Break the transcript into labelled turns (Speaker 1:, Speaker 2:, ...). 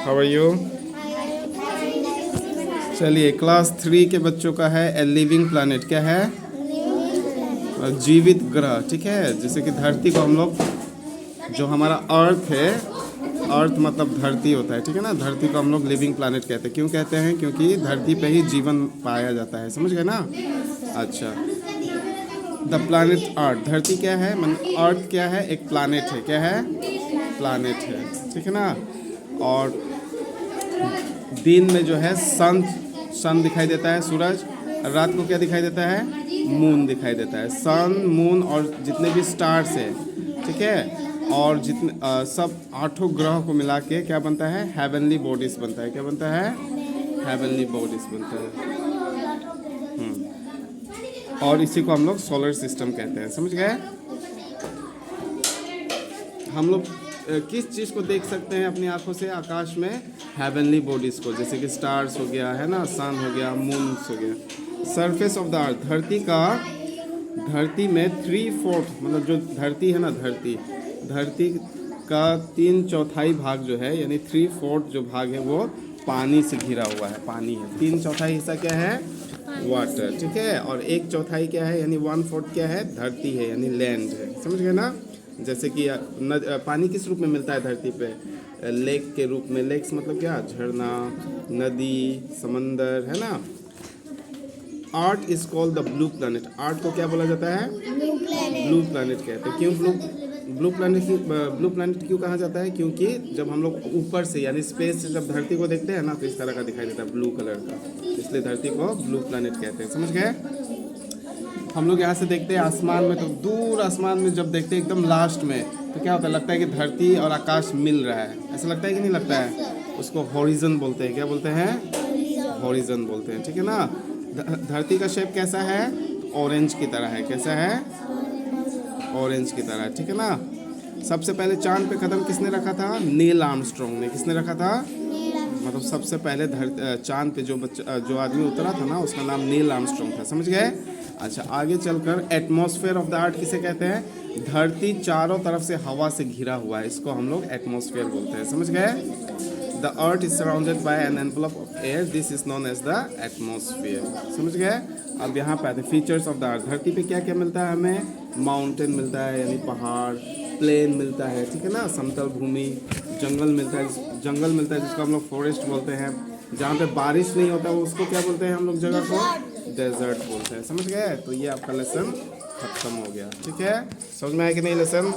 Speaker 1: How are you? चलिए, class 3 के बच्चों का है ए लिविंग प्लैनेट। क्या है? जीवित ग्रह। ठीक है, जैसे कि धरती को हम लोग, जो हमारा अर्थ है, अर्थ मतलब धरती होता है, ठीक है ना। धरती को हम लोग लिविंग प्लैनेट कहते हैं। क्यों कहते हैं? क्योंकि धरती पे ही जीवन पाया जाता है। समझ गए ना? अच्छा, द प्लैनेट अर्थ। धरती क्या है? अर्थ क्या है? एक प्लैनेट है। क्या है? प्लैनेट है, ठीक है ना। और दिन में जो है सन दिखाई देता है, सूरज। रात को क्या दिखाई देता है? मून दिखाई देता है। सन, मून और जितने भी स्टार्स है, ठीक है, और जितने सब 8 ग्रह को मिला के क्या बनता है? हेवनली बॉडीज बनता है। क्या बनता है? हेवनली बॉडीज बनता है। और इसी को हम लोग सोलर सिस्टम कहते हैं। समझ गए? हम लोग किस चीज़ को देख सकते हैं अपनी आंखों से आकाश में? हेवनली बॉडीज़ को, जैसे कि स्टार्स हो गया, है ना, सन हो गया, मून्स हो गया। Surface of the earth. धरती में 3/4 मतलब जो धरती है ना, धरती का 3/4 भाग जो है, यानी 3/4 जो भाग है वो पानी से घिरा हुआ है। पानी है। 3/4 हिस्सा क्या है? वाटर, ठीक है। और 1/4 क्या है? यानी 1/4 क्या है? धरती है, यानी लैंड है। समझ गए ना? जैसे कि पानी किस रूप में मिलता है धरती पे? लेक के रूप में। लेक्स मतलब क्या? झरना, नदी, समंदर, है ना। Art is called the blue planet. Art को क्या बोला जाता है? ब्लू प्लैनेट कहते हैं। क्यों ब्लू प्लैनेट क्यों कहा जाता है? क्योंकि जब हम लोग ऊपर से यानी स्पेस से जब धरती को देखते हैं ना, तो इस तरह का दिखाई देता है, ब्लू कलर का, इसलिए धरती को ब्लू प्लैनेट कहते हैं। समझ गए? हम लोग यहाँ से देखते हैं आसमान में, तो दूर आसमान में जब देखते हैं एकदम लास्ट में, तो क्या होता है? लगता है कि धरती और आकाश मिल रहा है। ऐसा लगता है कि नहीं लगता है? उसको हॉरिजन बोलते हैं। क्या बोलते हैं? हॉरिजन बोलते हैं, ठीक है ना। धरती का शेप कैसा है? ऑरेंज की तरह है। कैसा है? ऑरेंज की तरह, ठीक है ना। सबसे पहले चांद पे कदम किसने रखा था? नील आर्मस्ट्रॉन्ग ने। किसने रखा था? मतलब सबसे पहले चांद पे जो आदमी उतरा था ना, उसका नाम नील आर्मस्ट्रॉन्ग था। समझ गए? अच्छा, आगे चलकर एटमॉस्फेयर ऑफ द अर्थ किसे कहते हैं? धरती चारों तरफ से हवा से घिरा हुआ है, इसको हम लोग एटमॉस्फेयर बोलते हैं। समझ गए? The earth is surrounded by an envelope of air, this is known as the atmosphere. समझ गए? अब यहाँ पे आते हैं फीचर्स ऑफ द अर्थ। धरती पे क्या क्या मिलता है हमें? माउंटेन मिलता है, यानी पहाड़, प्लेन मिलता है, ठीक है ना, समतल भूमि, जंगल मिलता है जिसको हम लोग फॉरेस्ट बोलते हैं। जहाँ पे बारिश नहीं होता है उसको क्या बोलते हैं हम लोग? जगह को डेजर्ट बोलते हैं। समझ गए? तो ये आपका लेसन खत्म हो गया, ठीक है। समझ में आया कि नहीं लेसन?